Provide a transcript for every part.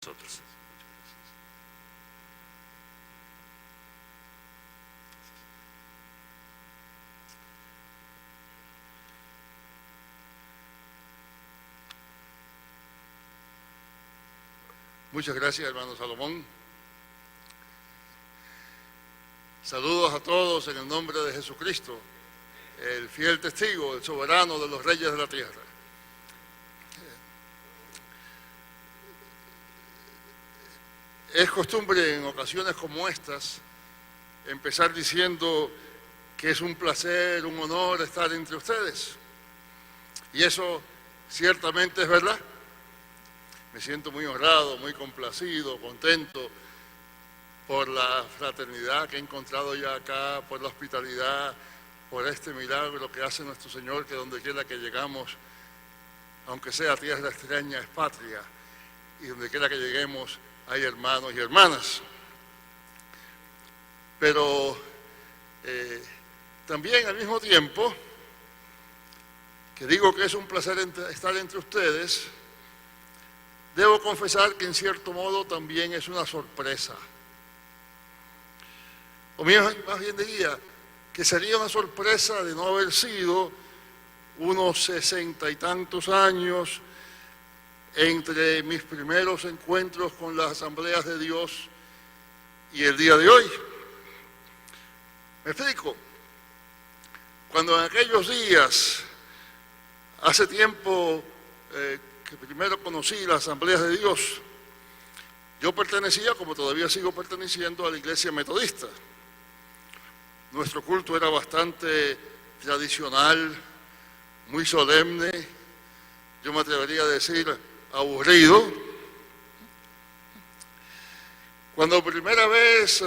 nosotros. Muchas gracias, hermano Salomón. Saludos a todos en el nombre de Jesucristo, el fiel testigo, el soberano de los reyes de la tierra. Es costumbre en ocasiones como estas empezar diciendo que es un placer, un honor estar entre ustedes. Y eso ciertamente es verdad. Me siento muy honrado, muy complacido, contento por la fraternidad que he encontrado ya acá, por la hospitalidad, por este milagro que hace nuestro Señor, que donde quiera que llegamos, aunque sea tierra extraña, es patria, y donde quiera que lleguemos hay hermanos y hermanas. Pero también al mismo tiempo, que digo que es un placer estar entre ustedes, debo confesar que en cierto modo también es una sorpresa. O más bien diría que sería una sorpresa de no haber sido unos 60 y tantos años entre mis primeros encuentros con las asambleas de Dios y el día de hoy. ¿Me explico? Cuando en aquellos días, hace tiempo que primero conocí las asambleas de Dios, yo pertenecía, como todavía sigo perteneciendo, a la iglesia metodista. Nuestro culto era bastante tradicional, muy solemne, yo me atrevería a decir aburrido. Cuando por primera vez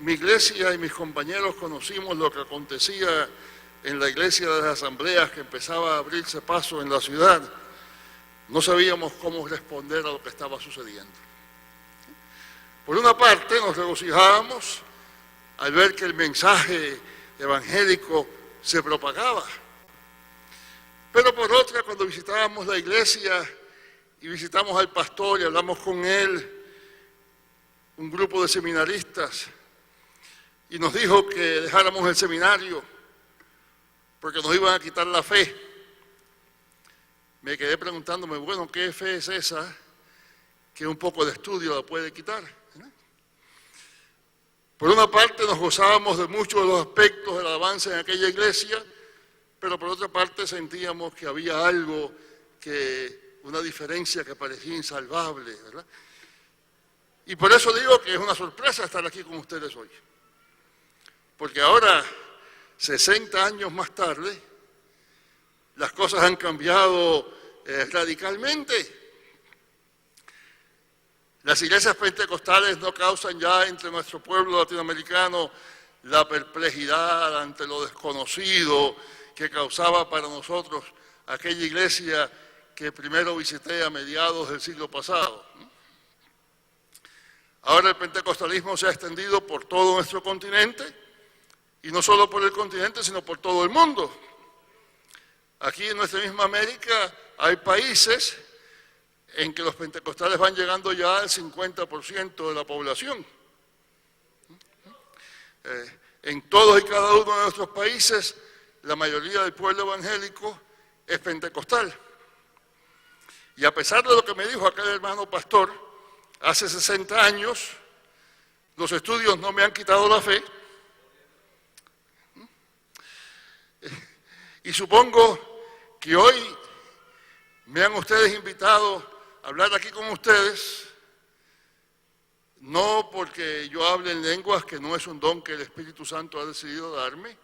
mi iglesia y mis compañeros conocimos lo que acontecía en la iglesia de las asambleas, que empezaba a abrirse paso en la ciudad, no sabíamos cómo responder a lo que estaba sucediendo. Por una parte nos regocijábamos al ver que el mensaje evangélico se propagaba. Pero por otra, cuando visitábamos la iglesia y visitamos al pastor y hablamos con él, un grupo de seminaristas, y nos dijo que dejáramos el seminario porque nos iban a quitar la fe. Me quedé preguntándome, bueno, ¿qué fe es esa que un poco de estudio la puede quitar? Por una parte nos gozábamos de muchos de los aspectos del avance en aquella iglesia, pero por otra parte sentíamos que había algo, una diferencia que parecía insalvable, ¿verdad? Y por eso digo que es una sorpresa estar aquí con ustedes hoy. Porque ahora, 60 años más tarde, las cosas han cambiado radicalmente. Las iglesias pentecostales no causan ya entre nuestro pueblo latinoamericano la perplejidad ante lo desconocido que causaba para nosotros aquella iglesia que primero visité a mediados del siglo pasado. Ahora el pentecostalismo se ha extendido por todo nuestro continente, y no solo por el continente, sino por todo el mundo. Aquí en nuestra misma América hay países en que los pentecostales van llegando ya al 50% de la población. En todos y cada uno de nuestros países, la mayoría del pueblo evangélico es pentecostal. Y a pesar de lo que me dijo aquel hermano pastor, hace 60 años, los estudios no me han quitado la fe. Y supongo que hoy me han ustedes invitado a hablar aquí con ustedes, no porque yo hable en lenguas, que no es un don que el Espíritu Santo ha decidido darme,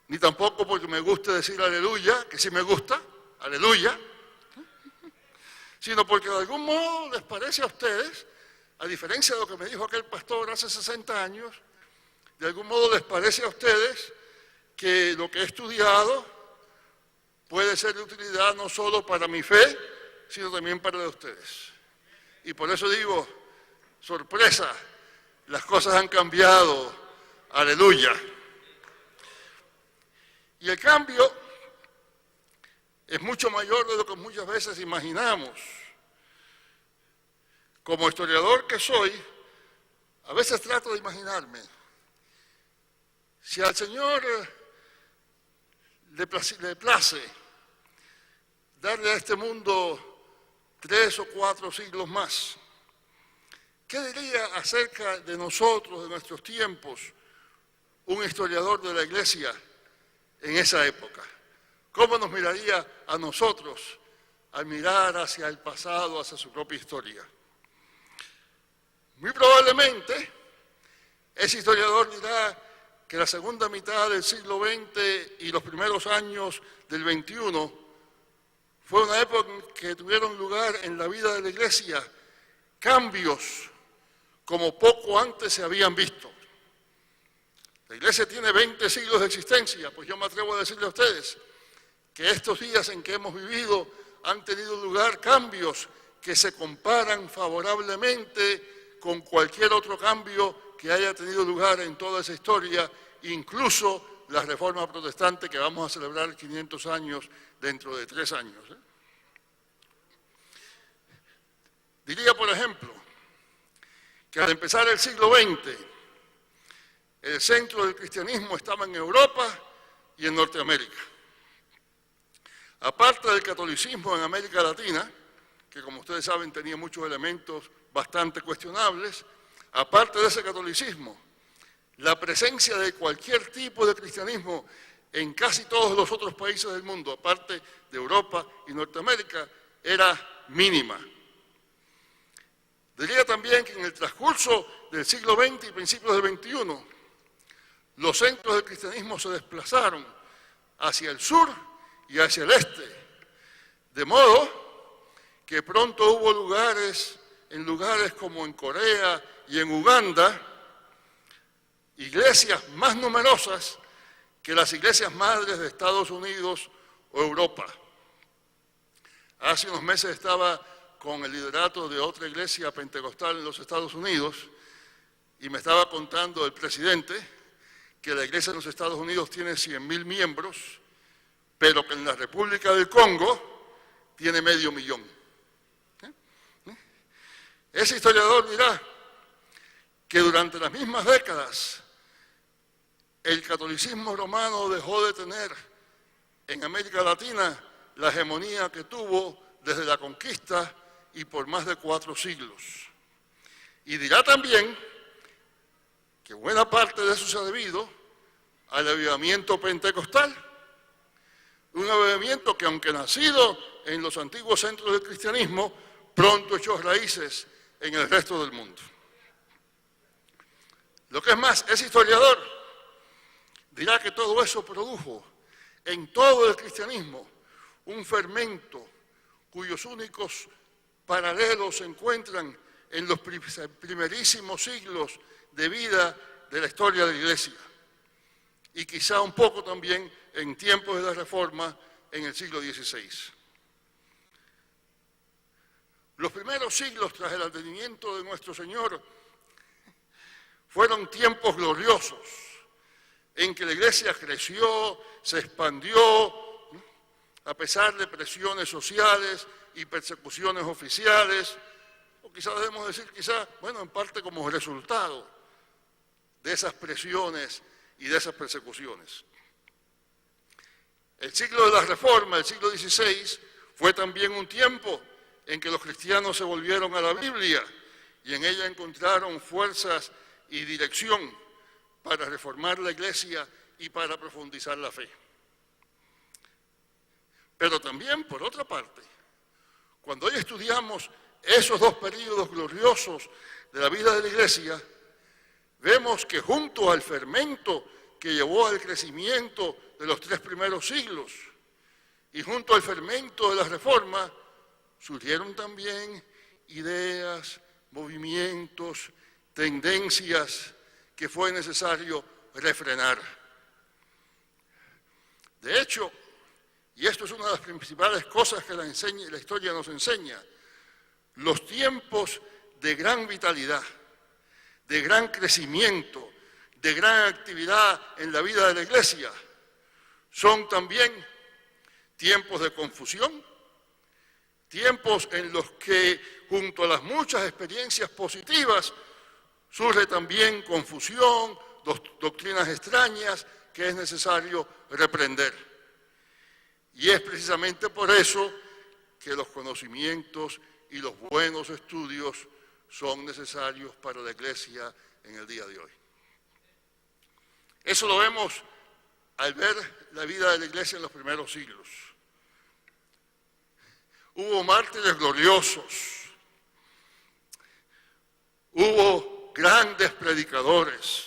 ni tampoco porque me guste decir aleluya, que sí me gusta, aleluya, sino porque de algún modo les parece a ustedes, a diferencia de lo que me dijo aquel pastor hace 60 años, de algún modo les parece a ustedes que lo que he estudiado puede ser de utilidad no solo para mi fe, sino también para la de ustedes. Y por eso digo, sorpresa, las cosas han cambiado, aleluya. Y el cambio es mucho mayor de lo que muchas veces imaginamos. Como historiador que soy, a veces trato de imaginarme, si al Señor le place darle a este mundo 3 o 4 siglos más, ¿qué diría acerca de nosotros, de nuestros tiempos, un historiador de la Iglesia en esa época? ¿Cómo nos miraría a nosotros al mirar hacia el pasado, hacia su propia historia? Muy probablemente, ese historiador dirá que la segunda mitad del siglo XX y los primeros años del XXI fue una época en que tuvieron lugar en la vida de la Iglesia cambios como poco antes se habían visto. La Iglesia tiene 20 siglos de existencia, pues yo me atrevo a decirle a ustedes que estos días en que hemos vivido han tenido lugar cambios que se comparan favorablemente con cualquier otro cambio que haya tenido lugar en toda esa historia, incluso la Reforma Protestante que vamos a celebrar 500 años dentro de 3 años. Diría, por ejemplo, que al empezar el siglo XX, el centro del cristianismo estaba en Europa y en Norteamérica. Aparte del catolicismo en América Latina, que como ustedes saben tenía muchos elementos bastante cuestionables, aparte de ese catolicismo, la presencia de cualquier tipo de cristianismo en casi todos los otros países del mundo, aparte de Europa y Norteamérica, era mínima. Diría también que en el transcurso del siglo XX y principios del XXI, los centros del cristianismo se desplazaron hacia el sur y hacia el este, de modo que pronto hubo en lugares como en Corea y en Uganda, iglesias más numerosas que las iglesias madres de Estados Unidos o Europa. Hace unos meses estaba con el liderato de otra iglesia pentecostal en los Estados Unidos y me estaba contando el presidente que la iglesia en los Estados Unidos tiene 100.000 miembros, pero que en la República del Congo tiene 500.000. Ese historiador dirá que durante las mismas décadas el catolicismo romano dejó de tener en América Latina la hegemonía que tuvo desde la conquista y por más de 4 siglos. Y dirá también que buena parte de eso se ha debido al avivamiento pentecostal, un avivamiento que aunque nacido en los antiguos centros del cristianismo, pronto echó raíces en el resto del mundo. Lo que es más, ese historiador dirá que todo eso produjo en todo el cristianismo un fermento cuyos únicos paralelos se encuentran en los primerísimos siglos de vida de la historia de la Iglesia y quizá un poco también en tiempos de la Reforma en el siglo XVI. Los primeros siglos tras el advenimiento de nuestro Señor fueron tiempos gloriosos en que la Iglesia creció, se expandió, a pesar de presiones sociales y persecuciones oficiales, o quizás debemos decir, bueno, en parte como resultado de esas presiones y de esas persecuciones. El siglo de la Reforma, el siglo XVI, fue también un tiempo en que los cristianos se volvieron a la Biblia y en ella encontraron fuerzas y dirección para reformar la Iglesia y para profundizar la fe. Pero también, por otra parte, cuando hoy estudiamos esos 2 períodos gloriosos de la vida de la Iglesia, vemos que junto al fermento que llevó al crecimiento de los 3 primeros siglos y junto al fermento de la Reforma, surgieron también ideas, movimientos, tendencias que fue necesario refrenar. De hecho, y esto es una de las principales cosas que la historia nos enseña, los tiempos de gran vitalidad, de gran crecimiento, de gran actividad en la vida de la Iglesia, son también tiempos de confusión, Tiempos en los que, junto a las muchas experiencias positivas, surge también confusión, doctrinas extrañas que es necesario reprender. Y es precisamente por eso que los conocimientos y los buenos estudios son necesarios para la Iglesia en el día de hoy. Eso lo vemos al ver la vida de la Iglesia en los primeros siglos. Hubo mártires gloriosos, hubo grandes predicadores,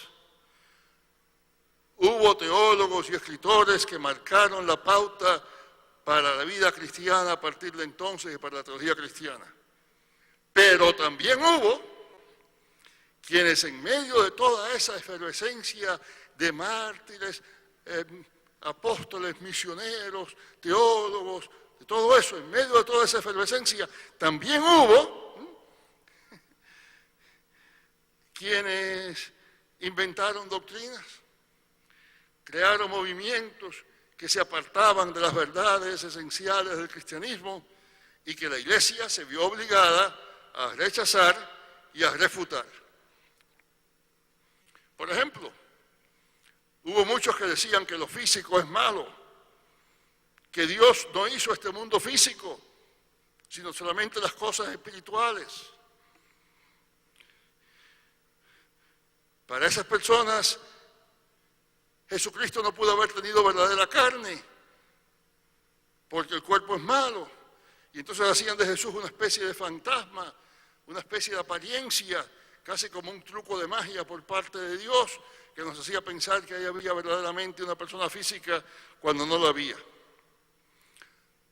hubo teólogos y escritores que marcaron la pauta para la vida cristiana a partir de entonces y para la teología cristiana. Pero también hubo quienes en medio de toda esa efervescencia de mártires, apóstoles, misioneros, teólogos, de todo eso, en medio de toda esa efervescencia, también hubo quienes inventaron doctrinas, crearon movimientos que se apartaban de las verdades esenciales del cristianismo y que la Iglesia se vio obligada a rechazar y a refutar. Por ejemplo, hubo muchos que decían que lo físico es malo, que Dios no hizo este mundo físico, sino solamente las cosas espirituales. Para esas personas, Jesucristo no pudo haber tenido verdadera carne, porque el cuerpo es malo. Y entonces hacían de Jesús una especie de fantasma, una especie de apariencia, casi como un truco de magia por parte de Dios, que nos hacía pensar que ahí había verdaderamente una persona física cuando no lo había.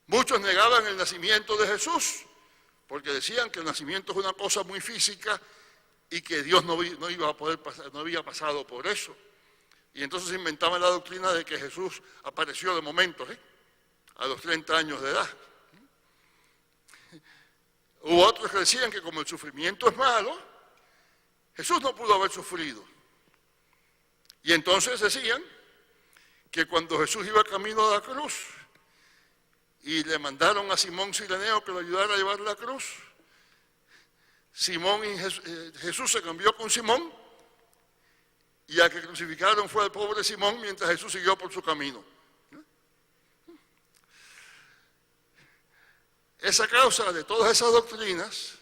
Muchos negaban el nacimiento de Jesús, porque decían que el nacimiento es una cosa muy física y que Dios no iba a poder pasar, no había pasado por eso. Y entonces inventaban la doctrina de que Jesús apareció de momento, a los 30 años de edad. Hubo otros que decían que como el sufrimiento es malo, Jesús no pudo haber sufrido. Y entonces decían que cuando Jesús iba camino a la cruz y le mandaron a Simón Cireneo que lo ayudara a llevar la cruz, Jesús se cambió con Simón y al que crucificaron fue al pobre Simón mientras Jesús siguió por su camino. Es a causa de todas esas doctrinas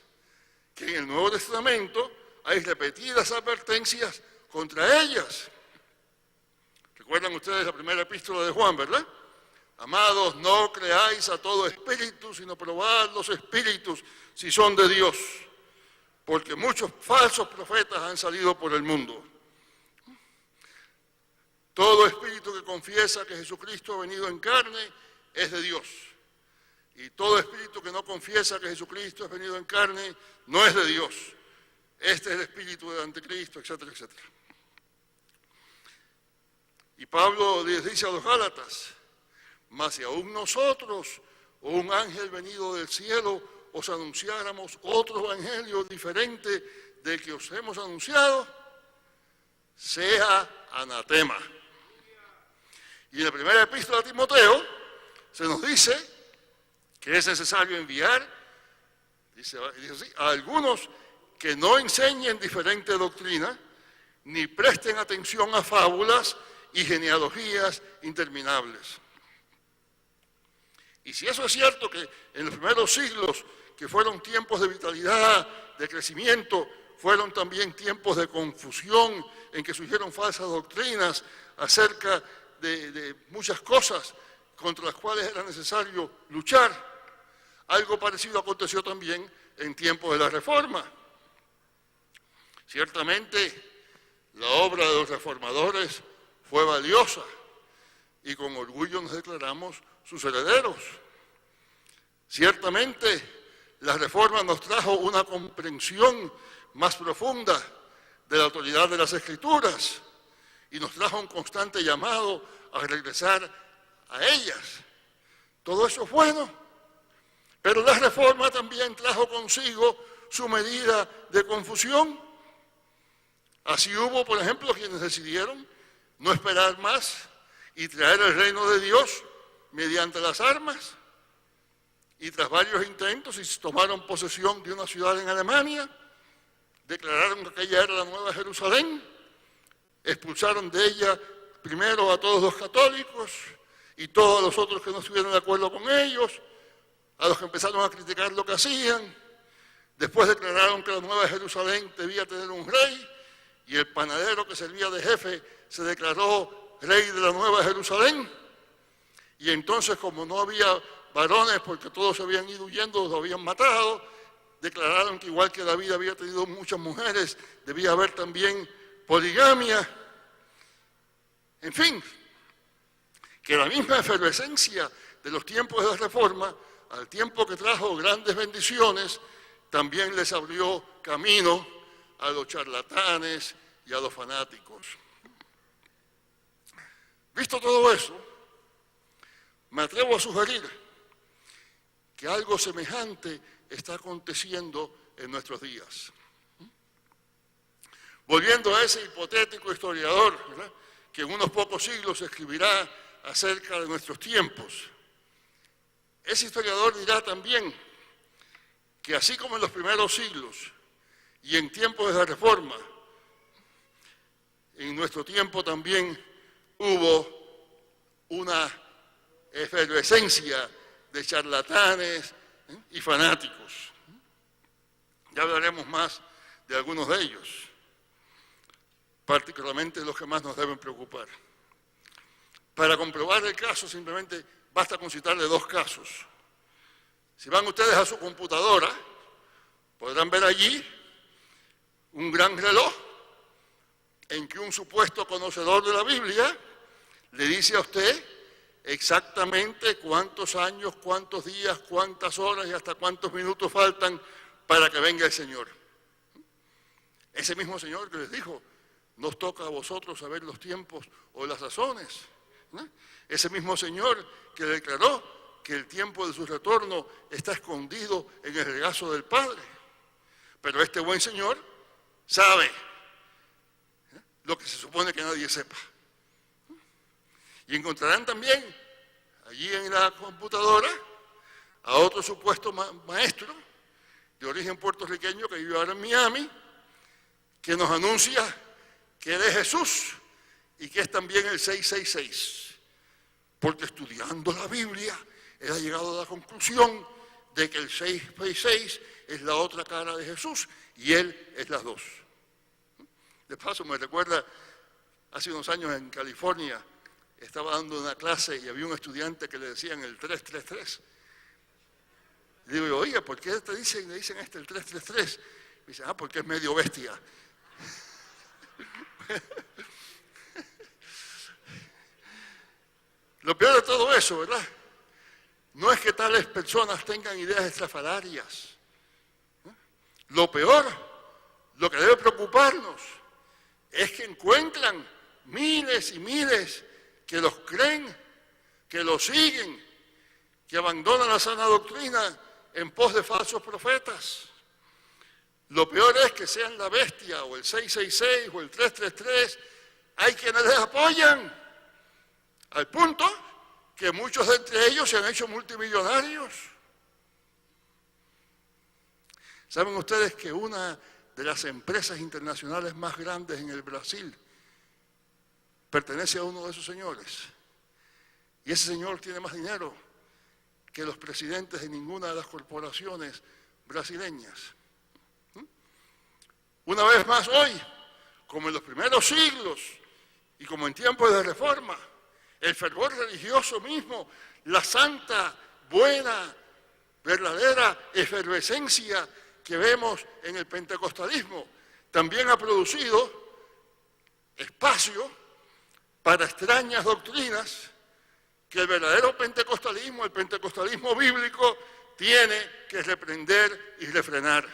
que en el Nuevo Testamento hay repetidas advertencias contra ellas. Recuerdan ustedes la primera epístola de Juan, ¿verdad? Amados, no creáis a todo espíritu, sino probad los espíritus si son de Dios, porque muchos falsos profetas han salido por el mundo. Todo espíritu que confiesa que Jesucristo ha venido en carne es de Dios. Y todo espíritu que no confiesa que Jesucristo ha venido en carne no es de Dios. Este es el espíritu del anticristo, etcétera, etcétera. Y Pablo les dice a los Gálatas, mas si aún nosotros o un ángel venido del cielo os anunciáramos otro evangelio diferente del que os hemos anunciado, sea anatema. Y en la primera epístola a Timoteo se nos dice que es necesario enviar, dice así, a algunos que no enseñen diferente doctrina, ni presten atención a fábulas y genealogías interminables. Y si eso es cierto que en los primeros siglos, que fueron tiempos de vitalidad, de crecimiento, fueron también tiempos de confusión en que surgieron falsas doctrinas acerca de muchas cosas contra las cuales era necesario luchar. Algo parecido aconteció también en tiempos de la Reforma. Ciertamente, la obra de los reformadores fue valiosa y con orgullo nos declaramos sus herederos. Ciertamente, la Reforma nos trajo una comprensión más profunda de la autoridad de las Escrituras y nos trajo un constante llamado a regresar a ellas. Todo eso es bueno, pero la Reforma también trajo consigo su medida de confusión. Así hubo, por ejemplo, quienes decidieron no esperar más y traer el reino de Dios mediante las armas. Y tras varios intentos y tomaron posesión de una ciudad en Alemania, declararon que aquella era la Nueva Jerusalén, expulsaron de ella primero a todos los católicos y todos los otros que no estuvieron de acuerdo con ellos, a los que empezaron a criticar lo que hacían. Después declararon que la Nueva Jerusalén debía tener un rey, y el panadero que servía de jefe se declaró rey de la Nueva Jerusalén. Y entonces, como no había varones porque todos se habían ido huyendo, los habían matado, declararon que igual que David había tenido muchas mujeres, debía haber también poligamia. En fin, que la misma efervescencia de los tiempos de la Reforma, al tiempo que trajo grandes bendiciones, también les abrió camino a los charlatanes y a los fanáticos. Visto todo eso, me atrevo a sugerir que algo semejante está aconteciendo en nuestros días. Volviendo a ese hipotético historiador, ¿verdad?, que en unos pocos siglos escribirá acerca de nuestros tiempos, ese historiador dirá también que así como en los primeros siglos y en tiempos de la Reforma, en nuestro tiempo también hubo una efervescencia de charlatanes y fanáticos. Ya hablaremos más de algunos de ellos, particularmente los que más nos deben preocupar. Para comprobar el caso simplemente basta con citarle dos casos. Si van ustedes a su computadora, podrán ver allí un gran reloj en que un supuesto conocedor de la Biblia le dice a usted exactamente cuántos años, cuántos días, cuántas horas y hasta cuántos minutos faltan para que venga el Señor. Ese mismo Señor que les dijo, nos toca a vosotros saber los tiempos o las sazones, ¿no? Ese mismo Señor que declaró que el tiempo de su retorno está escondido en el regazo del Padre. Pero este buen Señor sabe lo que se supone que nadie sepa. Y encontrarán también allí en la computadora a otro supuesto maestro de origen puertorriqueño que vive ahora en Miami, que nos anuncia que él es Jesús y que es también el 666. Porque estudiando la Biblia, él ha llegado a la conclusión de que el 666 es la otra cara de Jesús y él es las dos. De paso, me recuerda, hace unos años en California, estaba dando una clase y había un estudiante que le decían el 333. Le digo yo, oiga, ¿por qué le dicen el 333? Me dice, porque es medio bestia. Lo peor de todo eso, ¿verdad?, no es que tales personas tengan ideas estrafalarias. Lo peor, lo que debe preocuparnos, es que encuentran miles y miles que los creen, que los siguen, que abandonan la sana doctrina en pos de falsos profetas. Lo peor es que sean la bestia o el 666 o el 333, hay quienes les apoyan, al punto que muchos de entre ellos se han hecho multimillonarios. ¿Saben ustedes que una de las empresas internacionales más grandes en el Brasil pertenece a uno de esos señores? Y ese señor tiene más dinero que los presidentes de ninguna de las corporaciones brasileñas. Una vez más hoy, como en los primeros siglos y como en tiempos de Reforma, el fervor religioso mismo, la santa, buena, verdadera efervescencia que vemos en el pentecostalismo, también ha producido espacio para extrañas doctrinas que el verdadero pentecostalismo, el pentecostalismo bíblico, tiene que reprender y refrenar.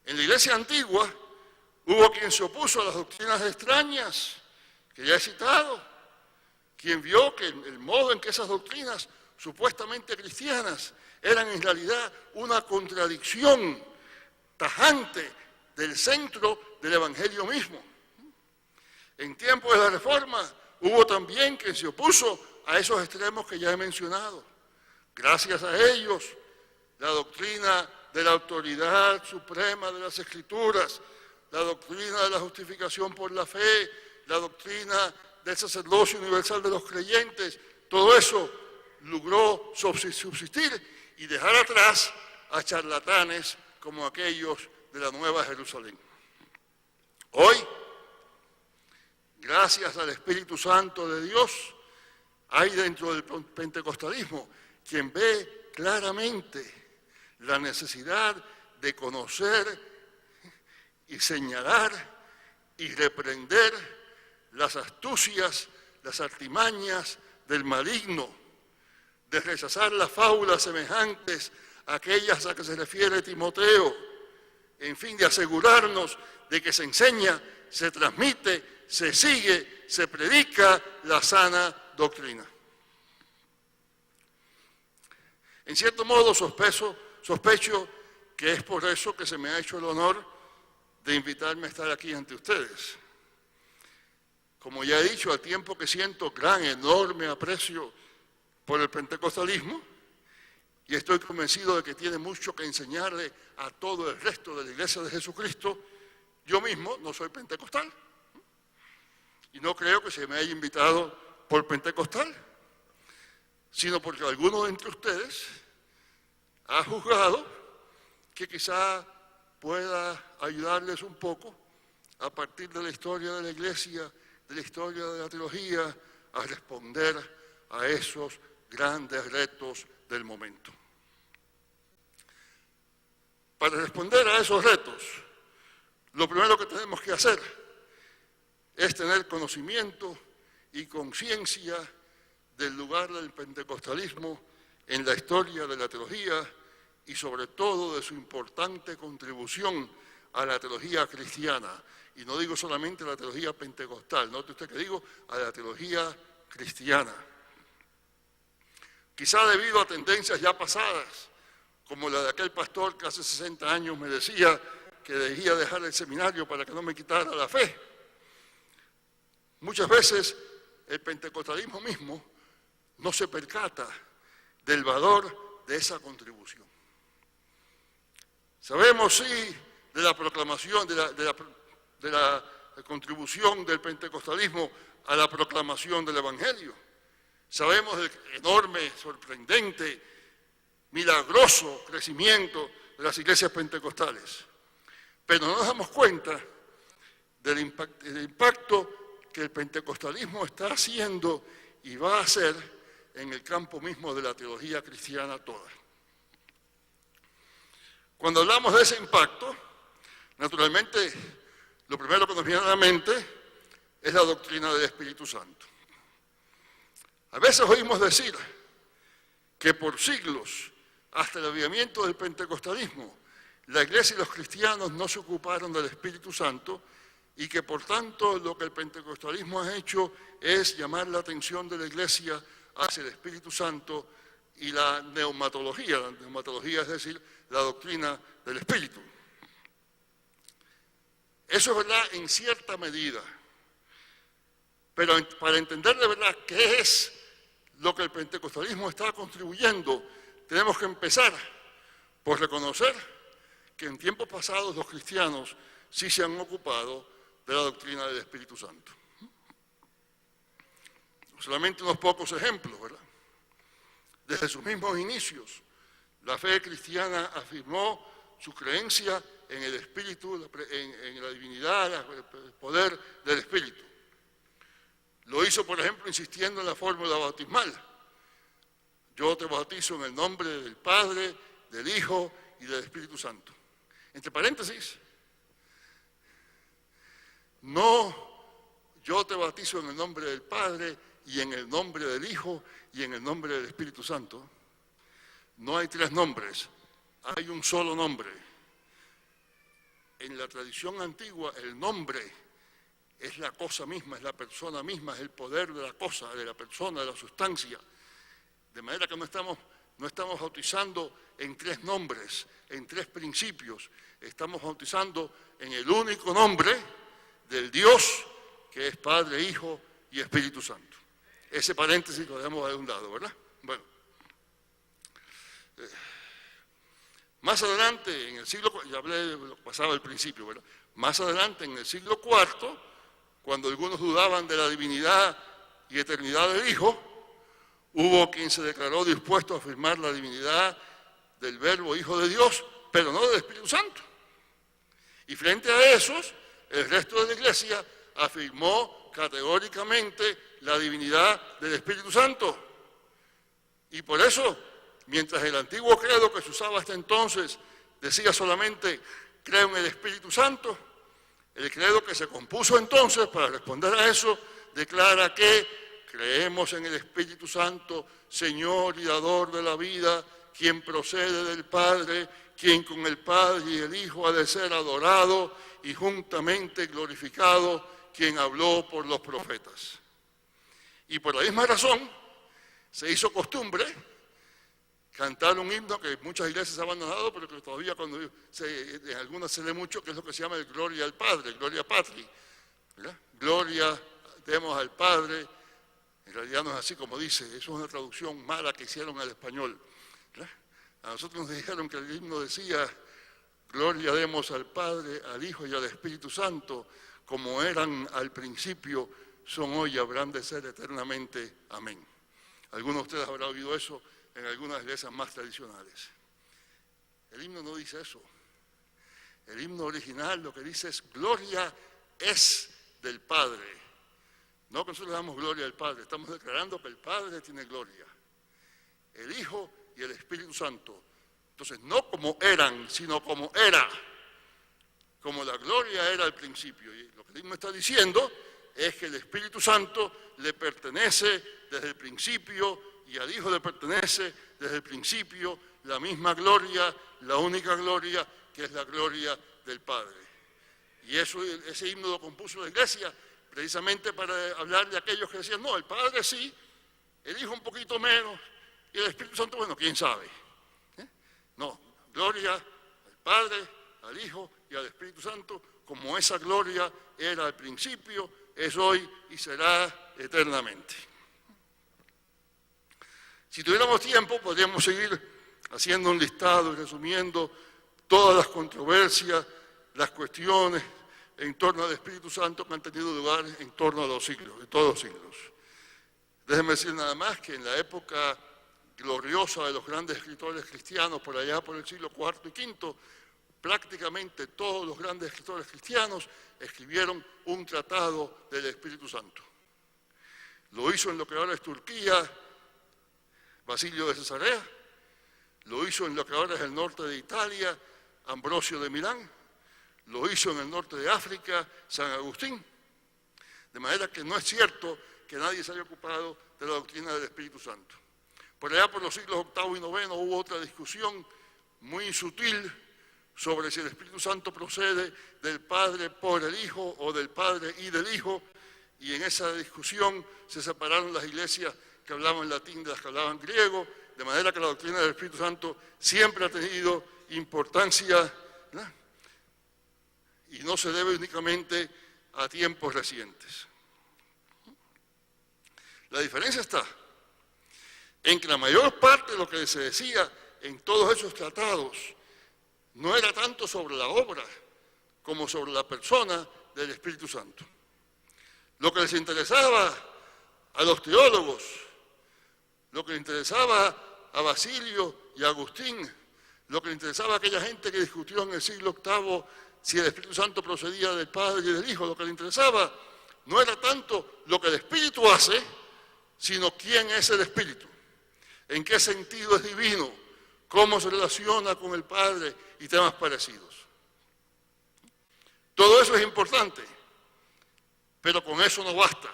En la iglesia antigua hubo quien se opuso a las doctrinas extrañas que ya he citado, quien vio que el modo en que esas doctrinas supuestamente cristianas eran en realidad una contradicción tajante del centro del Evangelio mismo. En tiempos de la Reforma hubo también quien se opuso a esos extremos que ya he mencionado, Gracias a ellos, la doctrina de la autoridad suprema de las Escrituras, la doctrina de la justificación por la fe, la doctrina del sacerdocio universal de los creyentes, todo eso logró subsistir y dejar atrás a charlatanes como aquellos de la Nueva Jerusalén. Hoy, gracias al Espíritu Santo de Dios, hay dentro del pentecostalismo quien ve claramente la necesidad de conocer y señalar y reprender las astucias, las artimañas del maligno, de rechazar las fábulas semejantes a aquellas a que se refiere Timoteo, en fin, de asegurarnos de que se enseña, se transmite, se sigue, se predica la sana doctrina. En cierto modo sospecho que es por eso que se me ha hecho el honor de invitarme a estar aquí ante ustedes. Como ya he dicho, al tiempo que siento enorme aprecio por el pentecostalismo, y estoy convencido de que tiene mucho que enseñarle a todo el resto de la Iglesia de Jesucristo, yo mismo no soy pentecostal. Y no creo que se me haya invitado por pentecostal, sino porque alguno de entre ustedes ha juzgado que quizá pueda ayudarles un poco a partir de la historia de la Iglesia, de la historia de la teología, a responder a esos grandes retos del momento. Para responder a esos retos, lo primero que tenemos que hacer es tener conocimiento y conciencia del lugar del pentecostalismo en la historia de la teología y sobre todo de su importante contribución a la teología cristiana. Y no digo solamente a la teología pentecostal, note usted que digo a la teología cristiana. Quizá debido a tendencias ya pasadas, como la de aquel pastor que hace 60 años me decía que debía dejar el seminario para que no me quitara la fe. Muchas veces el pentecostalismo mismo no se percata del valor de esa contribución. Sabemos, sí, de la proclamación, de la contribución del pentecostalismo a la proclamación del Evangelio. Sabemos del enorme, sorprendente, milagroso crecimiento de las iglesias pentecostales. Pero no nos damos cuenta del impacto que el pentecostalismo está haciendo y va a hacer en el campo mismo de la teología cristiana toda. Cuando hablamos de ese impacto, naturalmente, lo primero que nos viene a la mente es la doctrina del Espíritu Santo. A veces oímos decir que por siglos, hasta el avivamiento del pentecostalismo, la Iglesia y los cristianos no se ocuparon del Espíritu Santo y que por tanto lo que el pentecostalismo ha hecho es llamar la atención de la Iglesia hacia el Espíritu Santo y la neumatología es decir, la doctrina del Espíritu. Eso es verdad en cierta medida, pero para entender de verdad qué es lo que el pentecostalismo está contribuyendo, tenemos que empezar por reconocer que en tiempos pasados los cristianos sí se han ocupado de la doctrina del Espíritu Santo. Solamente unos pocos ejemplos, ¿verdad? Desde sus mismos inicios, la fe cristiana afirmó su creencia en el Espíritu, en la divinidad, el poder del Espíritu. Lo hizo, por ejemplo, insistiendo en la fórmula bautismal. Yo te bautizo en el nombre del Padre, del Hijo y del Espíritu Santo. Entre paréntesis, no yo te bautizo en el nombre del Padre y en el nombre del Hijo y en el nombre del Espíritu Santo. No hay tres nombres, hay un solo nombre. En la tradición antigua, el nombre es la cosa misma, es la persona misma, es el poder de la cosa, de la persona, de la sustancia. De manera que no estamos bautizando en tres nombres, en tres principios. Estamos bautizando en el único nombre del Dios que es Padre, Hijo y Espíritu Santo. Ese paréntesis lo dejamos de un lado, ¿verdad? Bueno. Más adelante, en el siglo, ya hablé de lo que pasaba al principio, ¿verdad? Más adelante, en el siglo IV, cuando algunos dudaban de la divinidad y eternidad del Hijo, hubo quien se declaró dispuesto a afirmar la divinidad del Verbo Hijo de Dios, pero no del Espíritu Santo. Y frente a esos, el resto de la Iglesia afirmó categóricamente la divinidad del Espíritu Santo. Y por eso, mientras el antiguo credo que se usaba hasta entonces decía solamente creo en el Espíritu Santo, el credo que se compuso entonces para responder a eso declara que creemos en el Espíritu Santo, Señor y dador de la vida, quien procede del Padre, quien con el Padre y el Hijo ha de ser adorado y juntamente glorificado, quien habló por los profetas. Y por la misma razón se hizo costumbre cantar un himno que muchas iglesias han abandonado, pero que todavía en algunas se lee mucho, que es lo que se llama el Gloria al Padre, Gloria Patri, ¿verdad? Gloria demos al Padre. En realidad no es así como dice, eso es una traducción mala que hicieron al español, ¿verdad? A nosotros nos dijeron que el himno decía gloria demos al Padre, al Hijo y al Espíritu Santo, como eran al principio, son hoy y habrán de ser eternamente. Amén. Algunos de ustedes habrán oído eso en algunas iglesias más tradicionales. El himno no dice eso. El himno original lo que dice es gloria es del Padre. No que nosotros le damos gloria al Padre, estamos declarando que el Padre tiene gloria. El Hijo y el Espíritu Santo. Entonces, no como eran, sino como era. Como la gloria era al principio. Y lo que el himno está diciendo es que el Espíritu Santo le pertenece desde el principio y al Hijo le pertenece desde el principio la misma gloria, la única gloria, que es la gloria del Padre. Y ese himno lo compuso la Iglesia precisamente para hablar de aquellos que decían, no, el Padre sí, el Hijo un poquito menos, y el Espíritu Santo, bueno, quién sabe. No, gloria al Padre, al Hijo y al Espíritu Santo, como esa gloria era al principio, es hoy y será eternamente. Si tuviéramos tiempo, podríamos seguir haciendo un listado y resumiendo todas las controversias, las cuestiones en torno al Espíritu Santo que han tenido lugar en torno a los siglos, de todos los siglos. Déjenme decir nada más que en la época gloriosa de los grandes escritores cristianos, por allá por el siglo IV y V, prácticamente todos los grandes escritores cristianos escribieron un tratado del Espíritu Santo. Lo hizo en lo que ahora es Turquía, Basilio de Cesarea, lo hizo en lo que ahora es el norte de Italia, Ambrosio de Milán, lo hizo en el norte de África, San Agustín. De manera que no es cierto que nadie se haya ocupado de la doctrina del Espíritu Santo. Por allá por los siglos VIII y IX hubo otra discusión muy sutil sobre si el Espíritu Santo procede del Padre por el Hijo o del Padre y del Hijo, y en esa discusión se separaron las iglesias que hablaban latín de las que hablaban griego, de manera que la doctrina del Espíritu Santo siempre ha tenido importancia, ¿no? Y no se debe únicamente a tiempos recientes. La diferencia está en que la mayor parte de lo que se decía en todos esos tratados no era tanto sobre la obra como sobre la persona del Espíritu Santo. Lo que les interesaba a los teólogos, lo que le interesaba a Basilio y a Agustín, lo que le interesaba a aquella gente que discutió en el siglo VIII si el Espíritu Santo procedía del Padre y del Hijo, lo que le interesaba no era tanto lo que el Espíritu hace, sino quién es el Espíritu, en qué sentido es divino, cómo se relaciona con el Padre y temas parecidos. Todo eso es importante, pero con eso no basta.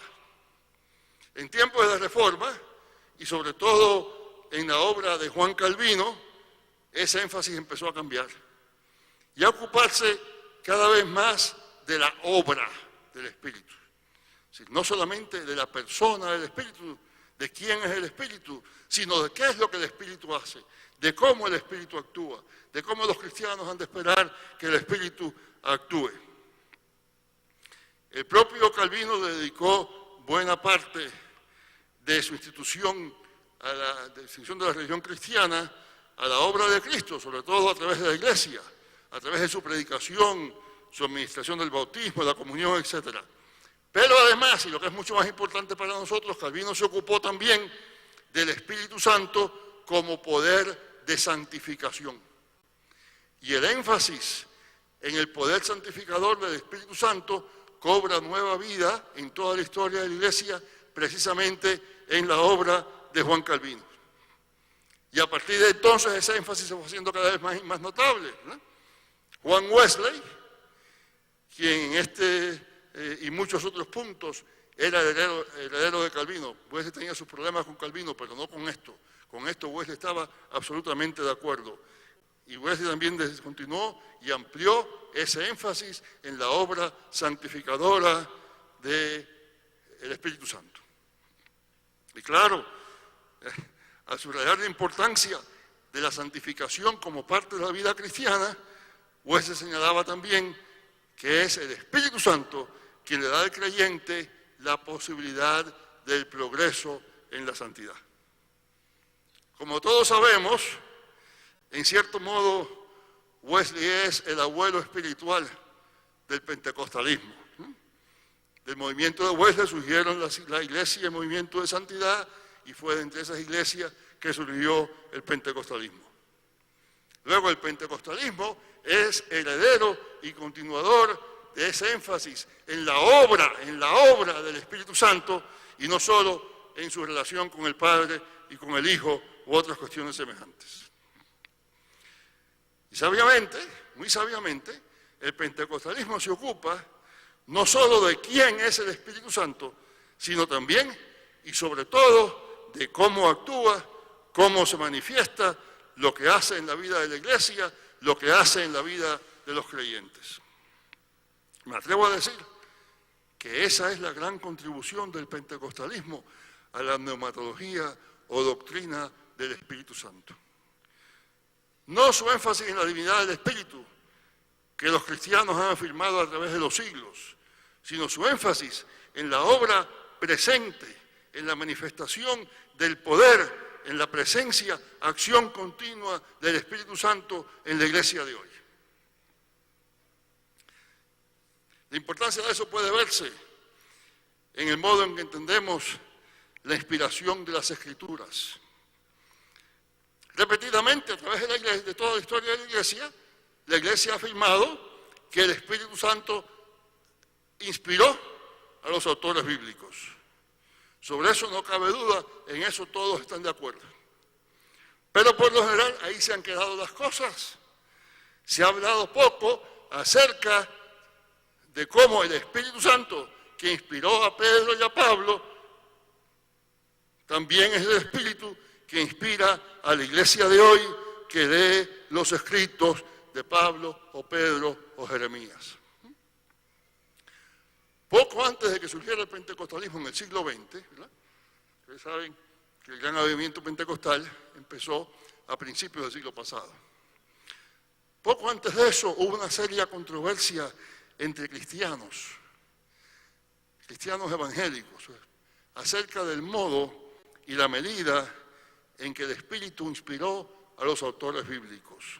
En tiempos de la Reforma, y sobre todo en la obra de Juan Calvino, ese énfasis empezó a cambiar y a ocuparse cada vez más de la obra del Espíritu. Es decir, no solamente de la persona del Espíritu, de quién es el Espíritu, sino de qué es lo que el Espíritu hace, de cómo el Espíritu actúa, de cómo los cristianos han de esperar que el Espíritu actúe. El propio Calvino le dedicó buena parte de su institución, a la institución de la religión cristiana, a la obra de Cristo, sobre todo a través de la Iglesia, a través de su predicación, su administración del bautismo, la comunión, etc. Pero además, y lo que es mucho más importante para nosotros, Calvino se ocupó también del Espíritu Santo como poder de santificación. Y el énfasis en el poder santificador del Espíritu Santo cobra nueva vida en toda la historia de la Iglesia, precisamente en la obra de Juan Calvino. Y a partir de entonces ese énfasis se fue haciendo cada vez más notable, ¿no? Juan Wesley, quien en y muchos otros puntos era heredero de Calvino. Wesley tenía sus problemas con Calvino, pero no con esto. Con esto Wesley estaba absolutamente de acuerdo. Y Wesley también continuó y amplió ese énfasis en la obra santificadora del Espíritu Santo. Y claro, al subrayar la importancia de la santificación como parte de la vida cristiana, Wesley señalaba también que es el Espíritu Santo quien le da al creyente la posibilidad del progreso en la santidad. Como todos sabemos, en cierto modo, Wesley es el abuelo espiritual del pentecostalismo. Del movimiento de Wesley surgieron la iglesia y el movimiento de santidad, y fue de entre esas iglesias que surgió el pentecostalismo. Luego el pentecostalismo es heredero y continuador de ese énfasis en la obra del Espíritu Santo, y no solo en su relación con el Padre y con el Hijo u otras cuestiones semejantes. Y sabiamente, muy sabiamente, el pentecostalismo se ocupa no solo de quién es el Espíritu Santo, sino también y sobre todo de cómo actúa, cómo se manifiesta, lo que hace en la vida de la iglesia, lo que hace en la vida de los creyentes. Me atrevo a decir que esa es la gran contribución del pentecostalismo a la pneumatología o doctrina del Espíritu Santo. No su énfasis en la divinidad del Espíritu, que los cristianos han afirmado a través de los siglos, sino su énfasis en la obra presente, en la manifestación del poder, en la presencia, acción continua del Espíritu Santo en la iglesia de hoy. La importancia de eso puede verse en el modo en que entendemos la inspiración de las Escrituras. Repetidamente, a través de la iglesia, de toda la historia de la iglesia ha afirmado que el Espíritu Santo inspiró a los autores bíblicos. Sobre eso no cabe duda, en eso todos están de acuerdo. Pero por lo general ahí se han quedado las cosas. Se ha hablado poco acerca de cómo el Espíritu Santo, que inspiró a Pedro y a Pablo, también es el Espíritu que inspira a la iglesia de hoy, que lee los escritos de Pablo o Pedro o Jeremías. Poco antes de que surgiera el pentecostalismo en el siglo XX, ¿verdad? Ustedes saben que el gran avivamiento pentecostal empezó a principios del siglo pasado. Poco antes de eso hubo una seria controversia entre cristianos evangélicos, acerca del modo y la medida en que el Espíritu inspiró a los autores bíblicos.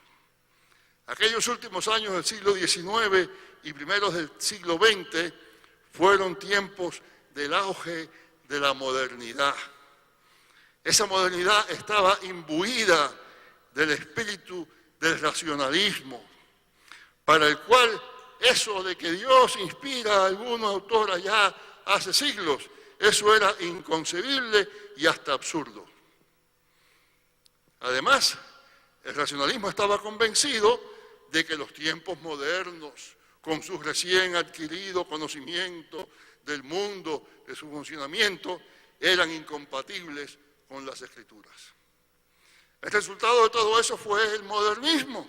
Aquellos últimos años del siglo XIX y primeros del siglo XX fueron tiempos del auge de la modernidad. Esa modernidad estaba imbuida del espíritu del racionalismo, para el cual eso de que Dios inspira a algún autor allá hace siglos, eso era inconcebible y hasta absurdo. Además, el racionalismo estaba convencido de que los tiempos modernos, con su recién adquirido conocimiento del mundo, de su funcionamiento, eran incompatibles con las Escrituras. El resultado de todo eso fue el modernismo,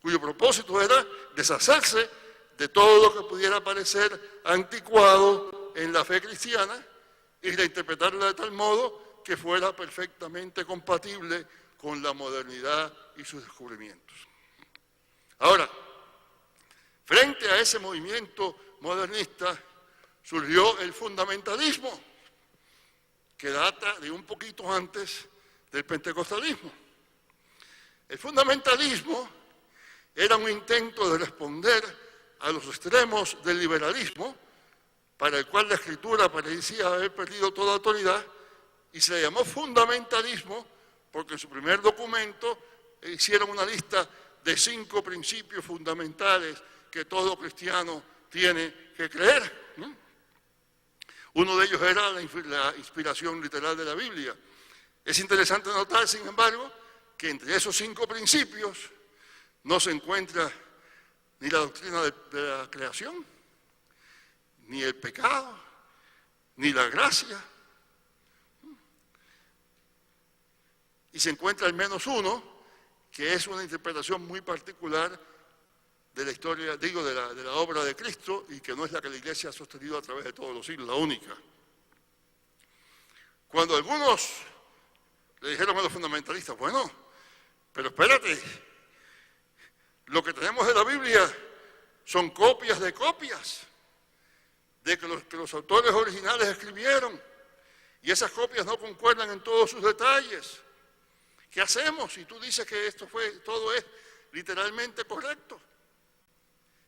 cuyo propósito era deshacerse de todo lo que pudiera parecer anticuado en la fe cristiana y reinterpretarla de tal modo que fuera perfectamente compatible con la modernidad y sus descubrimientos. Ahora, frente a ese movimiento modernista surgió el fundamentalismo, que data de un poquito antes del pentecostalismo. El fundamentalismo era un intento de responder a los extremos del liberalismo, para el cual la Escritura parecía haber perdido toda autoridad, y se le llamó fundamentalismo porque en su primer documento hicieron una lista de 5 principios fundamentales que todo cristiano tiene que creer. Uno de ellos era la inspiración literal de la Biblia. Es interesante notar, sin embargo, que entre esos 5 principios no se encuentra ni la doctrina de la creación, ni el pecado, ni la gracia. Y se encuentra al menos uno, que es una interpretación muy particular de la historia, de la obra de Cristo, y que no es la que la Iglesia ha sostenido a través de todos los siglos, la única. Cuando algunos le dijeron a los fundamentalistas, bueno, pero espérate, lo que tenemos de la Biblia son copias de copias, de que los autores originales escribieron, y esas copias no concuerdan en todos sus detalles. ¿Qué hacemos si tú dices que todo es literalmente correcto?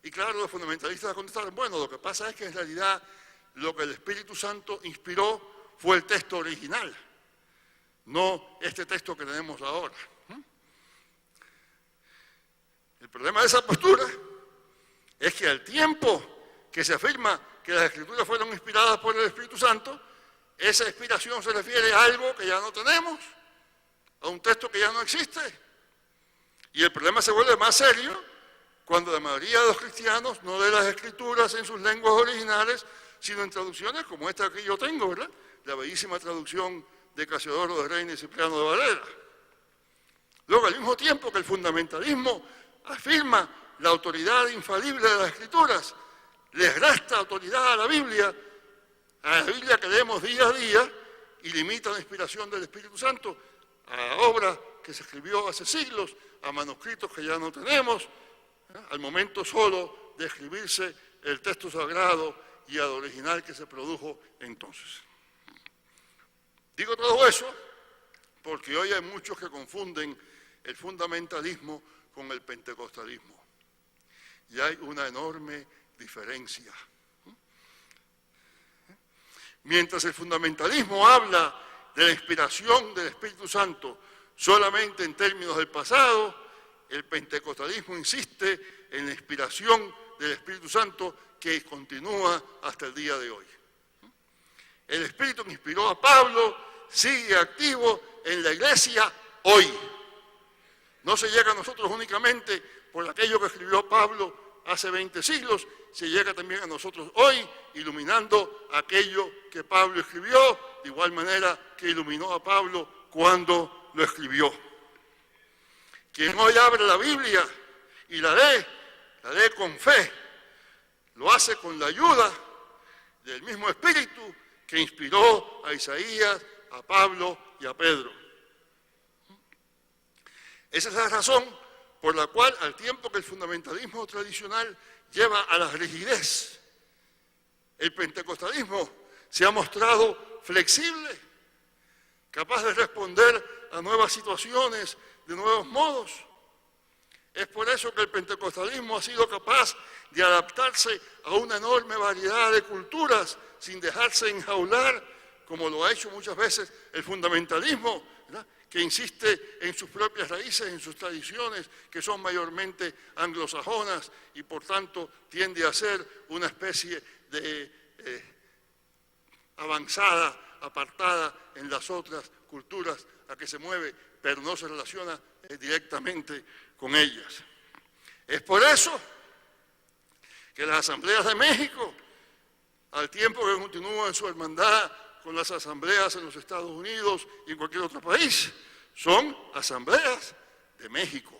Y claro, los fundamentalistas contestaron, bueno, lo que pasa es que en realidad lo que el Espíritu Santo inspiró fue el texto original, no este texto que tenemos ahora. El problema de esa postura es que al tiempo que se afirma que las Escrituras fueron inspiradas por el Espíritu Santo, esa inspiración se refiere a algo que ya no tenemos, a un texto que ya no existe. Y el problema se vuelve más serio cuando la mayoría de los cristianos no lee las Escrituras en sus lenguas originales, sino en traducciones como esta que yo tengo, ¿verdad? La bellísima traducción de Casiodoro de Reina y Cipriano de Valera. Luego, al mismo tiempo que el fundamentalismo afirma la autoridad infalible de las Escrituras, les resta autoridad a la Biblia que leemos día a día, y limita la inspiración del Espíritu Santo a obra que se escribió hace siglos, a manuscritos que ya no tenemos, al momento solo de escribirse el texto sagrado y al original que se produjo entonces. Digo todo eso porque hoy hay muchos que confunden el fundamentalismo con el pentecostalismo. Y hay una enorme diferencia. Mientras el fundamentalismo habla de la inspiración del Espíritu Santo solamente en términos del pasado, el pentecostalismo insiste en la inspiración del Espíritu Santo que continúa hasta el día de hoy. El Espíritu que inspiró a Pablo sigue activo en la Iglesia hoy. No se llega a nosotros únicamente por aquello que escribió Pablo hace 20 siglos, se llega también a nosotros hoy, iluminando aquello que Pablo escribió, de igual manera que iluminó a Pablo cuando lo escribió. Quien hoy abre la Biblia y la lee con fe, lo hace con la ayuda del mismo Espíritu que inspiró a Isaías, a Pablo y a Pedro. Esa es la razón por la cual, al tiempo que el fundamentalismo tradicional lleva a la rigidez, el pentecostalismo se ha mostrado flexible, capaz de responder a nuevas situaciones de nuevos modos. Es por eso que el pentecostalismo ha sido capaz de adaptarse a una enorme variedad de culturas sin dejarse enjaular, como lo ha hecho muchas veces el fundamentalismo, ¿verdad?, que insiste en sus propias raíces, en sus tradiciones, que son mayormente anglosajonas y por tanto tiende a ser una especie de avanzada, apartada en las otras culturas a que se mueve, pero no se relaciona directamente con ellas. Es por eso que las asambleas de México, al tiempo que continúan su hermandad con las asambleas en los Estados Unidos y en cualquier otro país, son asambleas de México.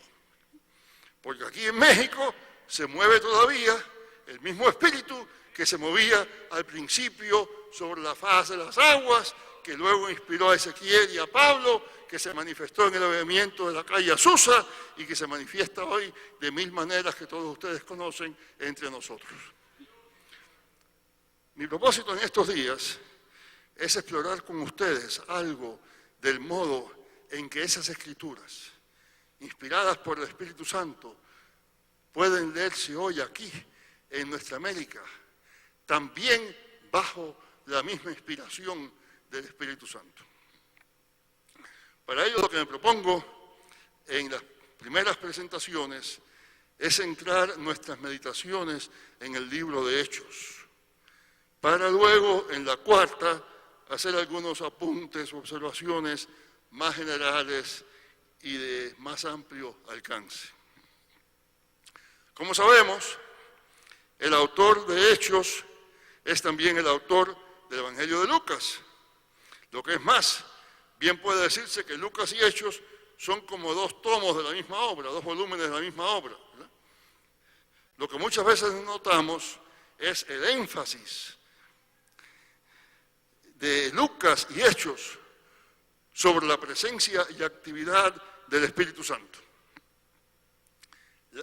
Porque aquí en México se mueve todavía el mismo espíritu que se movía al principio sobre la faz de las aguas, que luego inspiró a Ezequiel y a Pablo, que se manifestó en el avivamiento de la calle Azusa y que se manifiesta hoy de mil maneras que todos ustedes conocen entre nosotros. Mi propósito en estos días es explorar con ustedes algo del modo en que esas escrituras inspiradas por el Espíritu Santo, pueden leerse hoy aquí, en nuestra América, también bajo la misma inspiración del Espíritu Santo. Para ello, lo que me propongo en las primeras presentaciones es centrar nuestras meditaciones en el libro de Hechos, para luego, en la cuarta, hacer algunos apuntes o observaciones más generales y de más amplio alcance. Como sabemos, el autor de Hechos es también el autor del Evangelio de Lucas. Lo que es más, bien puede decirse que Lucas y Hechos son como dos tomos de la misma obra, dos volúmenes de la misma obra, ¿verdad? Lo que muchas veces notamos es el énfasis de Lucas y Hechos sobre la presencia y actividad del Espíritu Santo.